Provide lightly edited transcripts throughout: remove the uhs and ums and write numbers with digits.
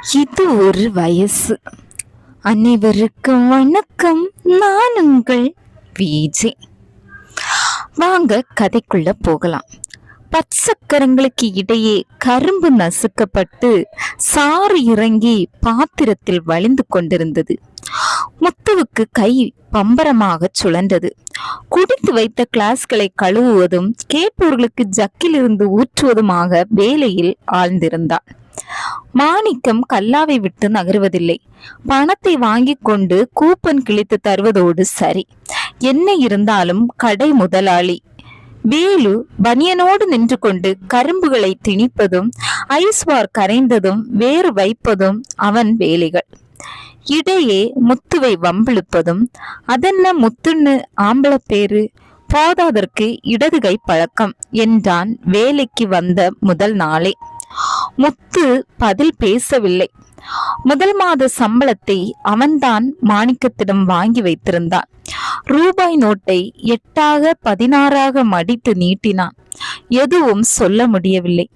இது ஒரு வயசு. அனைவருக்கும் வணக்கம். நான் உங்கள் விஜய். வாங்க கதைக்குள்ள போகலாம். பச்சக்கரங்களுக்கு இடையே கரும்பு நசுக்கப்பட்டு சாறு இறங்கி பாத்திரத்தில் வழிந்து கொண்டிருந்தது. முத்துவுக்கு கை பம்பரமாக சுழன்றது. குடித்து வைத்த கிளாஸ்களை கழுவுவதும் கேட்பவர்களுக்கு ஜக்கில் இருந்து ஊற்றுவதுமாக வேலையில் ஆழ்ந்திருந்தாள். மாணிக்கம் கல்லாவை விட்டு நகருவதில்லை. பணத்தை வாங்கி கொண்டு கூப்பன் கிழித்து தருவதோடு சரி. என்ன இருந்தாலும் கடை முதலாளி. வேலு பனியனோடு நின்று கொண்டு கரும்புகளை திணிப்பதும் ஐஸ்வார் கரைந்ததும் வேறு வைப்பதும் அவன் வேலைகள். இடையே முத்துவை வம்பிழுப்பதும், அதென்ன முத்துன்னு ஆம்பள பேரு, போதாதற்கு இடது கை பழக்கம் என்றான் வேலைக்கு வந்த முதல் நாளே. முத்து பதில் பேசவில்லை. முதல் மாத சம்பளத்தை அவன்தான் மாணிக்கத்திடம் வாங்கி வைத்திருந்தான். ரூபாய் நோட்டை 8ஆக 16ஆக மடித்து நீட்டினான். எதுவும் சொல்ல முடியவில்லை.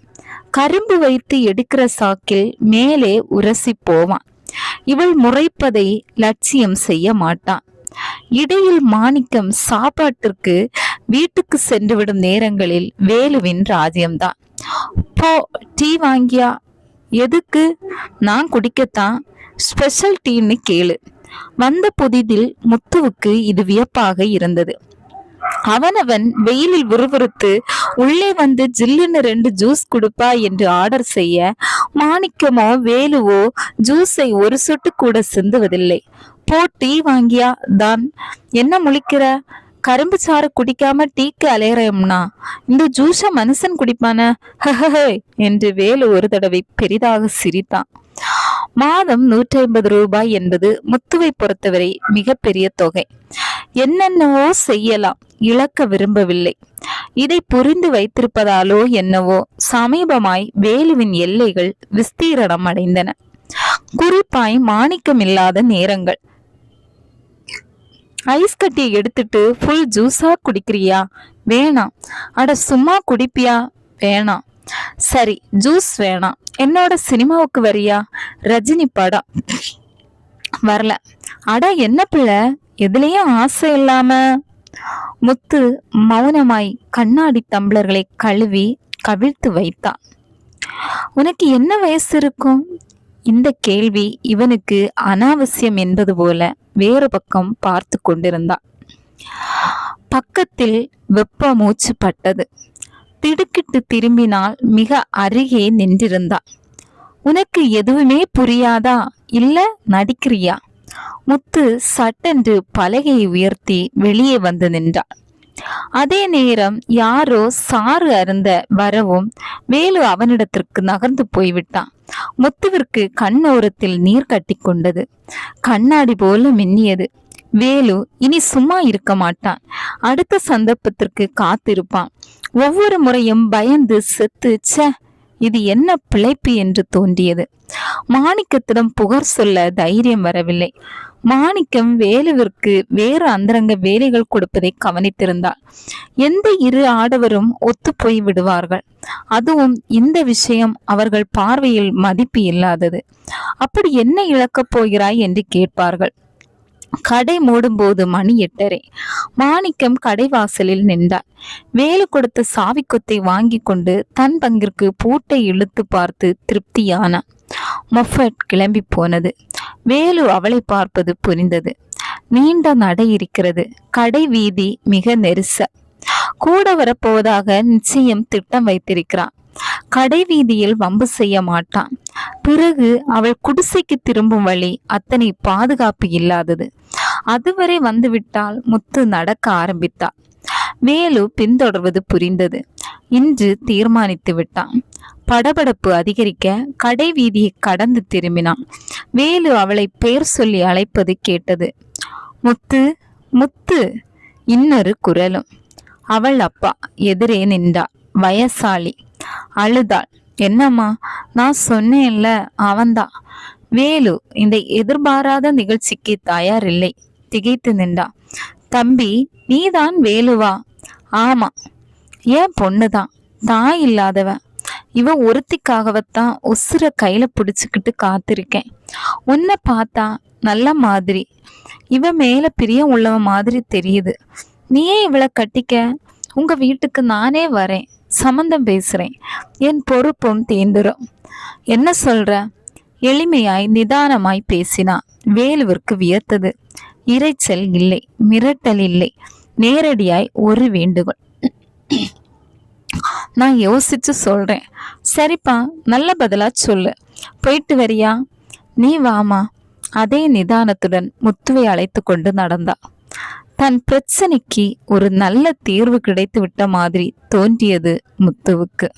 கரும்பு வைத்து எடுக்கிற சாக்கில் மேலே உரசி போவான். இவள் முறைப்பதை லட்சியம் செய்ய மாட்டான். இடையில் மாணிக்கம் சாப்பாட்டிற்கு வீட்டுக்கு சென்றுவிடும் நேரங்களில் வேலுவின் ராஜ்யம்தான். போ, டீ வாங்கியா? எதுக்கு? நான் குடிக்கத்தான். ஸ்பெஷல் டீன்னு கேளு. வந்த புதிதில் முத்துவுக்கு இது வியப்பாக இருந்தது. அவனவன் வெயிலில் விறுவிறுத்து உள்ளே வந்து ஜில்லுன்னு 2 ஜூஸ் கொடுப்பா என்று ஆர்டர் செய்ய, மாணிக்கமோ வேலுவோ ஜூஸை ஒரு சொட்டு கூட சிந்துவதில்லை. போ, டீ வாங்கியா தான். என்ன முழிக்கிற? கரும்பு சாறு குடிக்காம டீக்கு அலையறோம்னா இந்த ஜூஸ மனுஷன் குடிப்பான என்று வேலு ஒரு தடவை பெரிதாக சிரித்தான். மாதம் 150 ரூபாய் என்பது முத்துவை பொறுத்தவரை மிகப்பெரிய தொகை. என்னென்னவோ செய்யலாம், இழக்க விரும்பவில்லை. இதை புரிந்து வைத்திருப்பதாலோ என்னவோ சமீபமாய் வேலுவின் எல்லைகள் விஸ்தீரணம் அடைந்தன. குறிப்பாய் மாணிக்கம் இல்லாத நேரங்கள். ஐஸ் கட்டியை எடுத்துட்டு ஃபுல் ஜூஸா குடிக்கிறியா? வேணாம். அட சும்மா குடிப்பியா? வேணாம். சரி, ஜூஸ் வேணாம். என்னோட சினிமாவுக்கு வரியா? ரஜினி படம். வரல. அட என்ன பிள்ளை, எதுலயும் ஆசை இல்லாம? முத்து மௌனமாய் கண்ணாடி டம்ளர்களை கழுவி கவிழ்த்து வைத்தான். உனக்கு என்ன வயசு இருக்கும்? இந்த கேள்வி இவனுக்கு அனாவசியம் என்பது போல வேறு பக்கம் பார்த்து கொண்டிருந்தான். பக்கத்தில் வெப்ப மூச்சு பட்டது. திடுக்கிட்டு திரும்பினால் மிக அருகே நின்றிருந்தான். உனக்கு எதுவுமே புரியாதா? இல்ல நடிக்கிறியா? முத்து சட்டென்று பலகையை உயர்த்தி வெளியே வந்து நின்றான். அதே நேரம் யாரோ சாறு அருந்த வரவும் வேலு அவனிடத்திற்கு நகர்ந்து போய்விட்டான். முத்துவிற்கு கண்ணோரத்தில் நீர் கட்டி கொண்டது. கண்ணாடி போல மின்னியது. வேலு இனி சும்மா இருக்க மாட்டான். அடுத்த சந்தர்ப்பத்திற்கு காத்திருப்பான். ஒவ்வொரு முறையும் பயந்து செத்து இது என்ன பிழைப்பு என்று தோன்றியது. மாணிக்கத்திடம் புகார் சொல்ல தைரியம் வரவில்லை. மாணிக்கம் வேலுவிற்கு வேறு அந்தரங்க வேலைகள் கொடுப்பதை கவனித்திருந்தாள். எந்த இரு ஆடவரும் ஒத்து போய் விடுவார்கள். அதுவும் இந்த விஷயம் அவர்கள் பார்வையில் மதிப்பு இல்லாதது. அப்படி என்ன இழக்கப் போகிறாய் என்று கேட்பார்கள். கடை மூடும்போது மணி 8:30. மாணிக்கம் கடை வாசலில் நின்றார். வேலு கொடுத்த சாவி கொத்தை வாங்கி கொண்டு தன் பங்கிற்கு பூட்டை இழுத்து பார்த்து திருப்தியானான். மொஃபட் கிளம்பி போனது. வேலு அவளை பார்ப்பது புரிந்தது. நீண்ட நடை இருக்கிறது. கடை வீதி மிக நெரிச. கூட வரப்போவதாக நிச்சயம் திட்டம் வைத்திருக்கிறான். கடை வீதியில் வம்பு செய்ய மாட்டான். பிறகு அவள் குடிசைக்கு திரும்பும் வழி அத்தனை பாதுகாப்பு இல்லாதது. அதுவரை வந்துவிட்டால் முத்து நடக்க ஆரம்பித்தாள். வேலு பின்தொடர்வது புரிந்தது. இன்று தீர்மானித்து விட்டான். படபடப்பு அதிகரிக்க கடை வீதியை கடந்து திரும்பினான். வேலு அவளை பெயர் சொல்லி அழைப்பது கேட்டது. முத்து, முத்து. இன்னொரு குரலும். அவள் அப்பா எதிரே நின்றாள். வயசாளி. அழுதாள். என்னம்மா? நான் சொன்னேன்ல, அவன்தான். வேலு இந்த எதிர்பாராத நிகழ்ச்சிக்கு தயாரில்லை. திகைத்து நின்றா. தம்பி, நீதான் வேலுவா? ஆமா. ஏன் பொண்ணுதான், தாய் இல்லாதவ. இவ ஒருத்திக்காகவத்தான் உசுர கையில பிடிச்சுக்கிட்டு காத்திருக்கேன். உன்னை பார்த்தா நல்ல மாதிரி, இவ மேல பிரியம் உள்ளவ மாதிரி தெரியுது. நீயே இவளை கட்டிக்க. உங்க வீட்டுக்கு நானே வரேன், சம்மந்தம் பேசுறேன். என் பொறுப்பும் தீந்துரும். என்ன சொல்ற? எளிமையாய் நிதானமாய் பேசினா. வேலுவிற்கு வியத்தது. இரைச்சல் இல்லை, மிரட்டல் இல்லை, நேரடியாய் ஒரு வேண்டுகோள். நான் யோசிச்சு சொல்றேன். சரிப்பா, நல்ல பதிலா சொல்லு. போயிட்டு வரியா? நீ வாமா. அதே நிதானத்துடன் முத்துவை அழைத்து கொண்டு நடந்தா. தன் பிரச்சனைக்கு ஒரு நல்ல தீர்வு கிடைத்து விட்ட மாதிரி தோன்றியது முத்துவுக்கு.